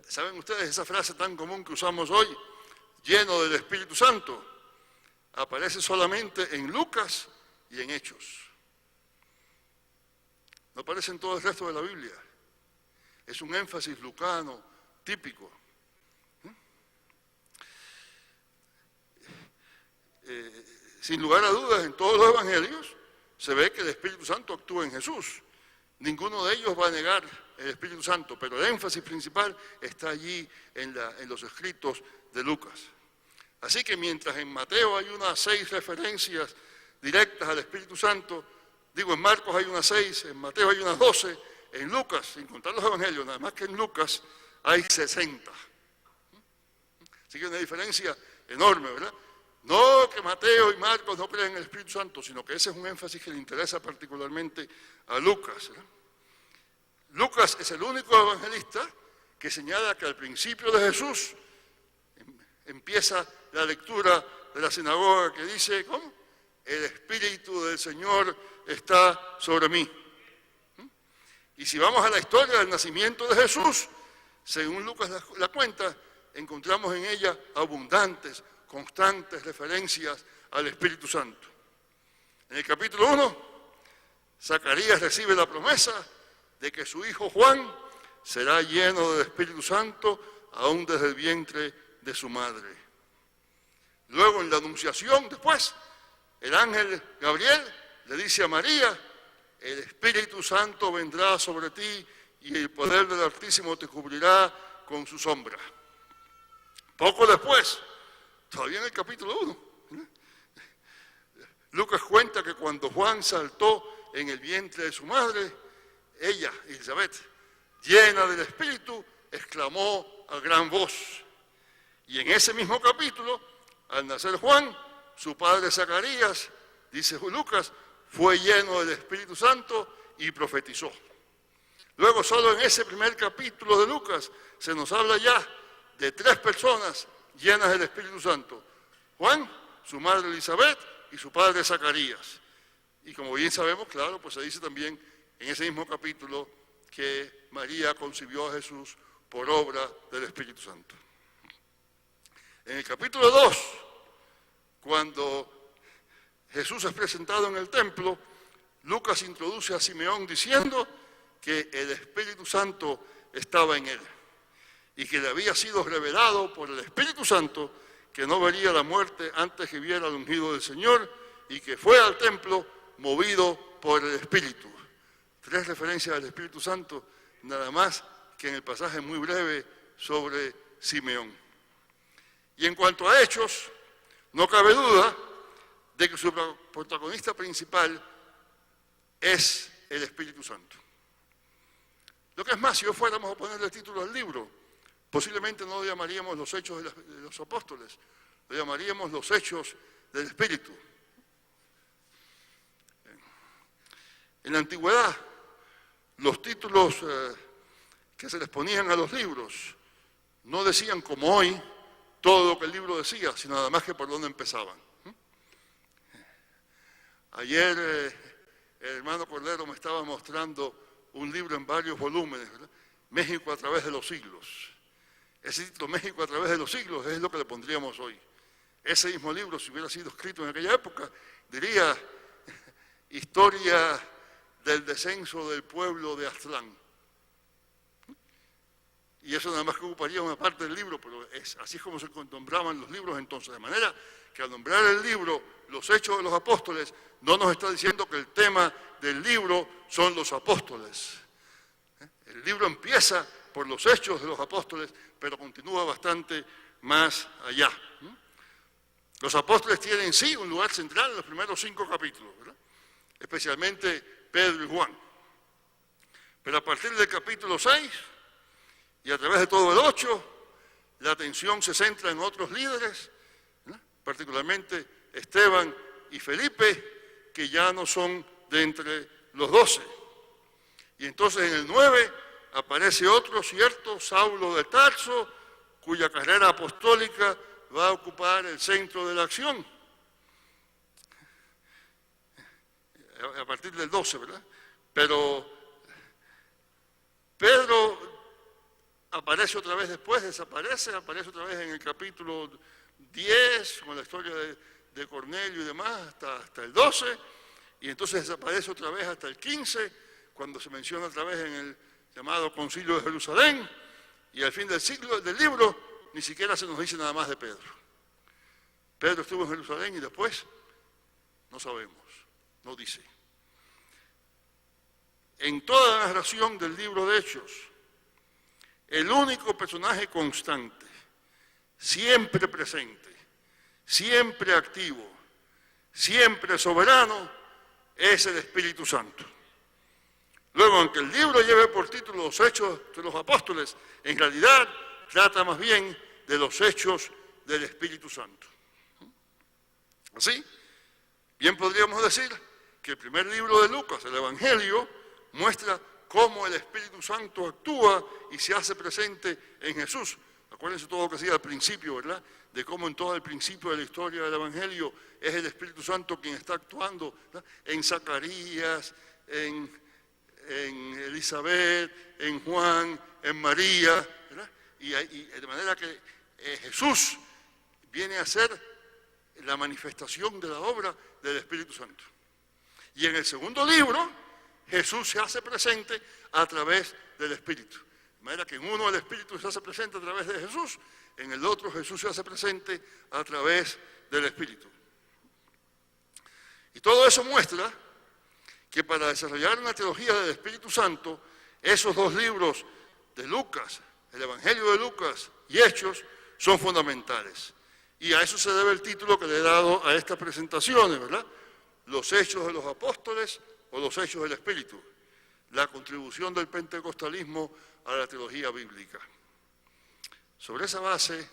¿Saben ustedes esa frase tan común que usamos hoy? Lleno del Espíritu Santo. Aparece solamente en Lucas y en Hechos. No aparece en todo el resto de la Biblia. Es un énfasis lucano típico. Sin lugar a dudas, en todos los evangelios se ve que el Espíritu Santo actúa en Jesús. Ninguno de ellos va a negar el Espíritu Santo, pero el énfasis principal está allí en los escritos de Lucas. Así que mientras en Mateo hay unas 6 referencias directas al Espíritu Santo, en Marcos hay unas 6, en Mateo hay unas 12, en Lucas, sin contar los evangelios, nada más que en Lucas hay 60. Así que hay una diferencia enorme, ¿verdad? No que Mateo y Marcos no creen en el Espíritu Santo, sino que ese es un énfasis que le interesa particularmente a Lucas, ¿verdad? Lucas es el único evangelista que señala que al principio de Jesús empieza la lectura de la sinagoga que dice, ¿cómo? El Espíritu del Señor está sobre mí. Y si vamos a la historia del nacimiento de Jesús, según Lucas la cuenta, encontramos en ella abundantes, constantes referencias al Espíritu Santo. En el capítulo 1, Zacarías recibe la promesa de que su hijo Juan será lleno del Espíritu Santo aún desde el vientre de su madre. Luego en la Anunciación, después, el ángel Gabriel le dice a María, el Espíritu Santo vendrá sobre ti y el poder del Altísimo te cubrirá con su sombra. Poco después, todavía en el capítulo 1, Lucas cuenta que cuando Juan saltó en el vientre de su madre, ella, Elizabeth, llena del Espíritu, exclamó a gran voz. Y en ese mismo capítulo, al nacer Juan, su padre Zacarías, dice Lucas, fue lleno del Espíritu Santo y profetizó. Luego, solo en ese primer capítulo de Lucas, se nos habla ya de 3 personas llenas del Espíritu Santo. Juan, su madre Elizabeth y su padre Zacarías. Y como bien sabemos, claro, pues se dice también en ese mismo capítulo que María concibió a Jesús por obra del Espíritu Santo. En el capítulo 2, cuando Jesús es presentado en el templo, Lucas introduce a Simeón diciendo que el Espíritu Santo estaba en él y que le había sido revelado por el Espíritu Santo que no vería la muerte antes que viera al ungido del Señor y que fue al templo movido por el Espíritu. 3 referencias al Espíritu Santo, nada más que en el pasaje muy breve sobre Simeón. Y en cuanto a Hechos, no cabe duda de que su protagonista principal es el Espíritu Santo. Lo que es más, si hoy fuéramos a ponerle el título al libro, posiblemente no lo llamaríamos los Hechos de los Apóstoles, lo llamaríamos los Hechos del Espíritu. En la antigüedad, los títulos que se les ponían a los libros no decían como hoy todo lo que el libro decía, sino nada más que por dónde empezaban. Ayer el hermano Cordero me estaba mostrando un libro en varios volúmenes, ¿verdad? México a través de los siglos. Ese título, México a través de los siglos, es lo que le pondríamos hoy. Ese mismo libro, si hubiera sido escrito en aquella época, diría Historia del descenso del pueblo de Aztlán. y eso nada más que ocuparía una parte del libro, pero así es como se nombraban los libros entonces, de manera que al nombrar el libro Los Hechos de los Apóstoles, no nos está diciendo que el tema del libro son los apóstoles. El libro empieza por los Hechos de los Apóstoles, pero continúa bastante más allá. Los apóstoles tienen sí un lugar central en los primeros 5 capítulos, ¿verdad? Especialmente Pedro y Juan. Pero a partir del capítulo 6 y a través de todo el 8, la atención se centra en otros líderes, ¿verdad? Particularmente Esteban y Felipe, que ya no son de entre los 12. Y entonces en el 9 aparece otro cierto Saulo de Tarso, cuya carrera apostólica va a ocupar el centro de la acción. A partir del 12, ¿verdad? Pero Pedro aparece otra vez después, desaparece, aparece otra vez en el capítulo 10, con la historia de Cornelio y demás, hasta el 12, y entonces desaparece otra vez hasta el 15, cuando se menciona otra vez en el llamado Concilio de Jerusalén, y al fin del libro ni siquiera se nos dice nada más de Pedro. Pedro estuvo en Jerusalén y después no sabemos, no dice. En toda la narración del libro de Hechos, el único personaje constante, siempre presente, siempre activo, siempre soberano, es el Espíritu Santo. Luego, aunque el libro lleve por título Los Hechos de los Apóstoles, en realidad trata más bien de los hechos del Espíritu Santo. Así, bien podríamos decir que el primer libro de Lucas, el Evangelio, muestra cómo el Espíritu Santo actúa y se hace presente en Jesús. Acuérdense todo lo que decía al principio, ¿verdad? De cómo en todo el principio de la historia del Evangelio es el Espíritu Santo quien está actuando, ¿verdad? En Zacarías, en Elizabeth, en Juan, en María, ¿verdad? Y de manera que Jesús viene a ser la manifestación de la obra del Espíritu Santo. Y en el segundo libro, Jesús se hace presente a través del Espíritu. De manera que en uno el Espíritu se hace presente a través de Jesús, en el otro Jesús se hace presente a través del Espíritu. Y todo eso muestra que para desarrollar una teología del Espíritu Santo, esos 2 libros de Lucas, el Evangelio de Lucas y Hechos, son fundamentales. Y a eso se debe el título que le he dado a estas presentaciones, ¿verdad? Los Hechos de los Apóstoles o los Hechos del Espíritu, la contribución del pentecostalismo a la teología bíblica. Sobre esa base,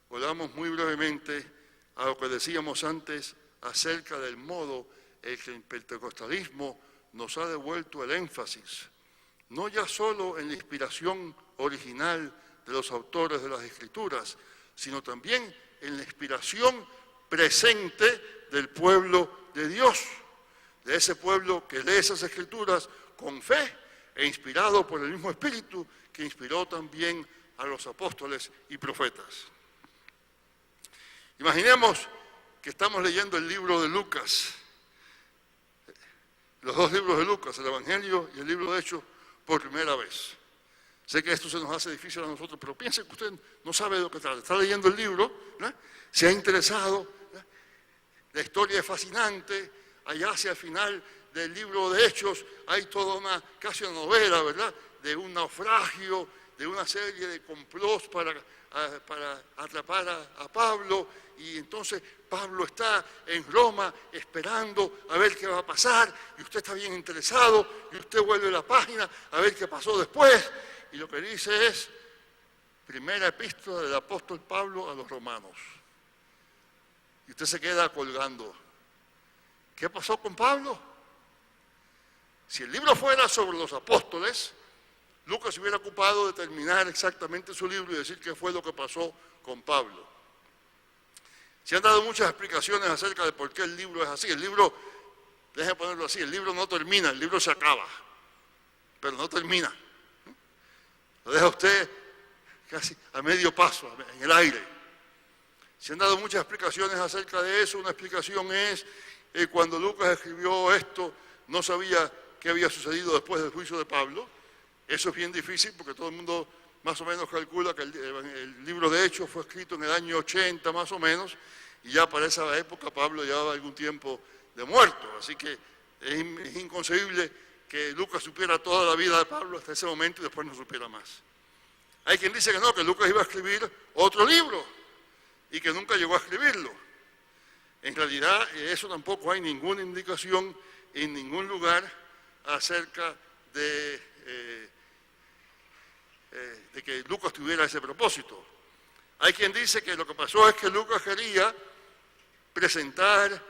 volvamos muy brevemente a lo que decíamos antes acerca del modo en que el pentecostalismo nos ha devuelto el énfasis, no ya solo en la inspiración original de los autores de las Escrituras, sino también en la inspiración presente del pueblo de Dios, de ese pueblo que lee esas Escrituras con fe e inspirado por el mismo Espíritu que inspiró también a los apóstoles y profetas. Imaginemos que estamos leyendo el libro de Lucas, los 2 libros de Lucas, el Evangelio y el libro de Hechos, por primera vez. Sé que esto se nos hace difícil a nosotros, pero piense que usted no sabe de lo que trata. Está leyendo el libro, ¿no? Se ha interesado, ¿no? La historia es fascinante. Allá hacia el final del libro de Hechos hay toda casi una novela, ¿verdad? De un naufragio, de una serie de complots para atrapar a Pablo, y entonces Pablo está en Roma esperando a ver qué va a pasar, y usted está bien interesado, y usted vuelve a la página a ver qué pasó después, y lo que dice es, primera epístola del apóstol Pablo a los romanos. Y usted se queda colgando. ¿Qué pasó con Pablo? Si el libro fuera sobre los apóstoles, Lucas se hubiera ocupado de terminar exactamente su libro y decir qué fue lo que pasó con Pablo. Se han dado muchas explicaciones acerca de por qué el libro es así. El libro, déjenme ponerlo así, el libro no termina, el libro se acaba, pero no termina. Lo deja usted casi a medio paso, en el aire. Se han dado muchas explicaciones acerca de eso. Una explicación es cuando Lucas escribió esto, no sabía qué había sucedido después del juicio de Pablo. Eso es bien difícil porque todo el mundo más o menos calcula que el libro de Hechos fue escrito en el año 80 más o menos, y ya para esa época Pablo llevaba algún tiempo de muerto, así que es inconcebible que Lucas supiera toda la vida de Pablo hasta ese momento y después no supiera más. Hay quien dice que no, que Lucas iba a escribir otro libro y que nunca llegó a escribirlo. En realidad, eso tampoco hay ninguna indicación en ningún lugar acerca de que Lucas tuviera ese propósito. Hay quien dice que lo que pasó es que Lucas quería presentar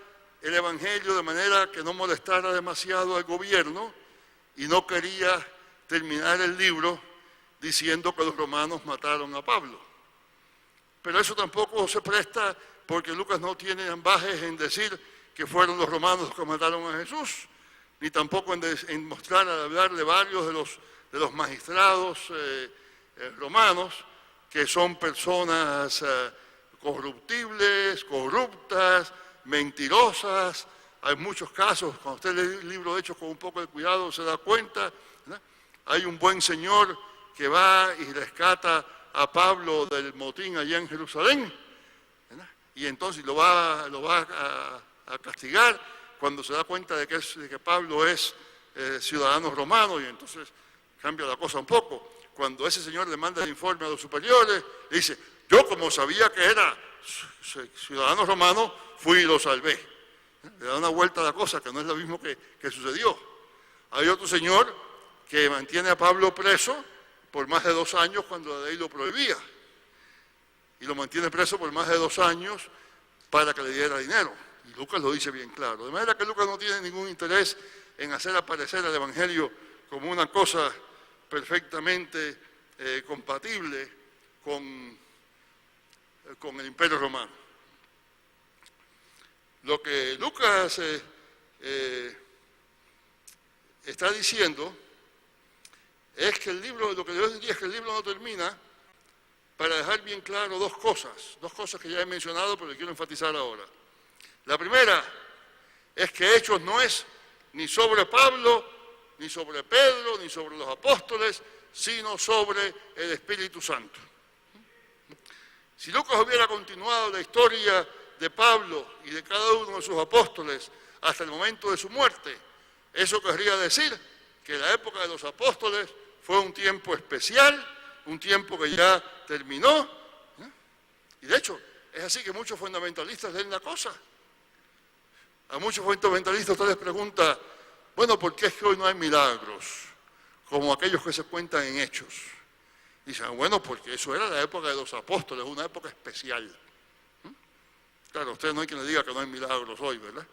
el Evangelio de manera que no molestara demasiado al gobierno y no quería terminar el libro diciendo que los romanos mataron a Pablo. Pero eso tampoco se presta porque Lucas no tiene ambajes en decir que fueron los romanos los que mataron a Jesús, ni tampoco en mostrar, al hablar de varios de los magistrados romanos, que son personas corruptibles, corruptas, mentirosas. Hay muchos casos, cuando usted lee el libro de Hechos con un poco de cuidado se da cuenta, ¿verdad? Hay un buen señor que va y rescata a Pablo del motín allá en Jerusalén, ¿verdad? Y entonces lo va a castigar cuando se da cuenta de que Pablo es ciudadano romano, y entonces cambia la cosa un poco. Cuando ese señor le manda el informe a los superiores, le dice: yo como sabía que era ciudadano romano, fui y lo salvé. Le da una vuelta a la cosa, que no es lo mismo que sucedió. Hay otro señor que mantiene a Pablo preso por más de 2 años cuando la ley lo prohibía. Y lo mantiene preso por más de 2 años para que le diera dinero. Y Lucas lo dice bien claro. De manera que Lucas no tiene ningún interés en hacer aparecer el Evangelio como una cosa perfectamente compatible con el Imperio Romano. Lo que Lucas está diciendo es que lo que yo diría es que el libro no termina, para dejar bien claro dos cosas que ya he mencionado, pero que quiero enfatizar ahora. La primera es que Hechos no es ni sobre Pablo, ni sobre Pedro, ni sobre los apóstoles, sino sobre el Espíritu Santo. Si Lucas hubiera continuado la historia de Pablo y de cada uno de sus apóstoles hasta el momento de su muerte, eso querría decir que la época de los apóstoles fue un tiempo especial, un tiempo que ya terminó, y de hecho es así que muchos fundamentalistas leen la cosa. A muchos fundamentalistas usted les pregunta: bueno, ¿por qué es que hoy no hay milagros como aquellos que se cuentan en Hechos? Dicen: bueno, porque eso era la época de los apóstoles, una época especial. Claro, a usted no hay quien le diga que no hay milagros hoy, ¿verdad?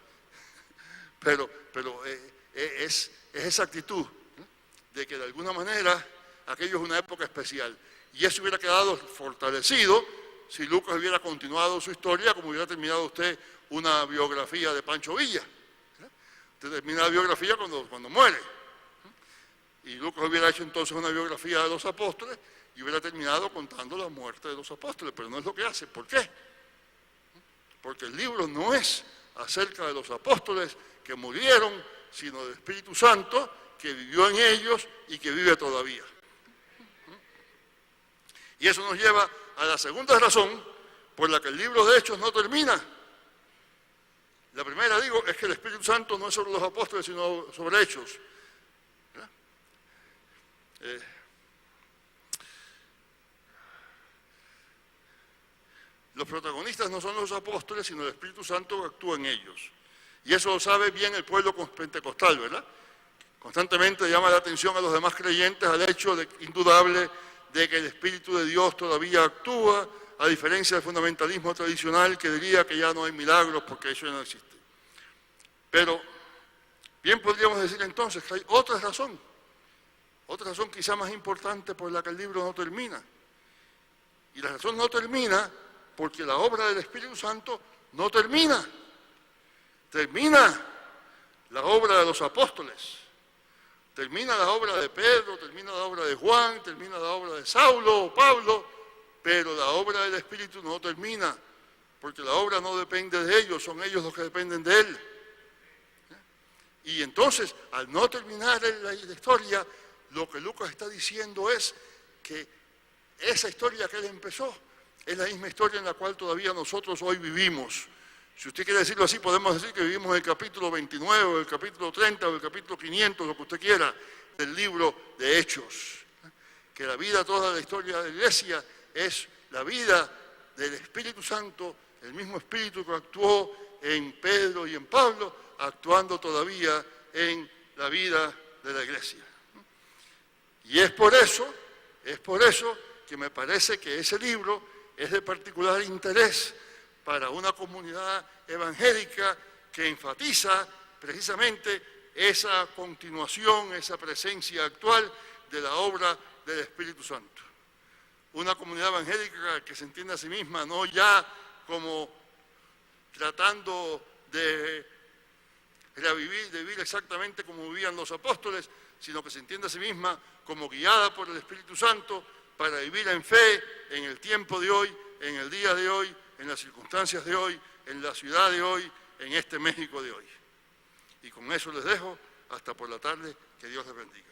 Pero es esa actitud, ¿no?, de que de alguna manera aquello es una época especial. Y eso hubiera quedado fortalecido si Lucas hubiera continuado su historia, como hubiera terminado usted una biografía de Pancho Villa. Usted termina la biografía cuando muere. Y Lucas hubiera hecho entonces una biografía de los apóstoles y hubiera terminado contando la muerte de los apóstoles, pero no es lo que hace. ¿Por qué? Porque el libro no es acerca de los apóstoles que murieron, sino del Espíritu Santo que vivió en ellos y que vive todavía. Y eso nos lleva a la segunda razón por la que el libro de Hechos no termina. La primera, digo, es que el Espíritu Santo no es sobre los apóstoles, sino sobre Hechos. Los protagonistas no son los apóstoles, sino el Espíritu Santo que actúa en ellos. Y eso lo sabe bien el pueblo pentecostal, ¿verdad? Constantemente llama la atención a los demás creyentes al hecho indudable de que el Espíritu de Dios todavía actúa, a diferencia del fundamentalismo tradicional que diría que ya no hay milagros porque eso ya no existe. Pero bien podríamos decir entonces que hay otra razón quizá más importante por la que el libro no termina. Y la razón no termina porque la obra del Espíritu Santo no termina. Termina la obra de los apóstoles, termina la obra de Pedro, termina la obra de Juan, termina la obra de Saulo o Pablo, pero la obra del Espíritu no termina, porque la obra no depende de ellos, son ellos los que dependen de Él. Y entonces, al no terminar la historia, lo que Lucas está diciendo es que esa historia que él empezó es la misma historia en la cual todavía nosotros hoy vivimos. Si usted quiere decirlo así, podemos decir que vivimos en el capítulo 29, o el capítulo 30, o el capítulo 500, lo que usted quiera, del libro de Hechos. Que la vida, toda la historia de la Iglesia, es la vida del Espíritu Santo, el mismo Espíritu que actuó en Pedro y en Pablo, actuando todavía en la vida de la Iglesia. Y es por eso que me parece que ese libro es de particular interés para una comunidad evangélica que enfatiza precisamente esa continuación, esa presencia actual de la obra del Espíritu Santo. Una comunidad evangélica que se entiende a sí misma no ya como tratando de revivir, de vivir exactamente como vivían los apóstoles, sino que se entiende a sí misma como guiada por el Espíritu Santo para vivir en fe en el tiempo de hoy, en el día de hoy, en las circunstancias de hoy, en la ciudad de hoy, en este México de hoy. Y con eso les dejo hasta por la tarde, que Dios les bendiga.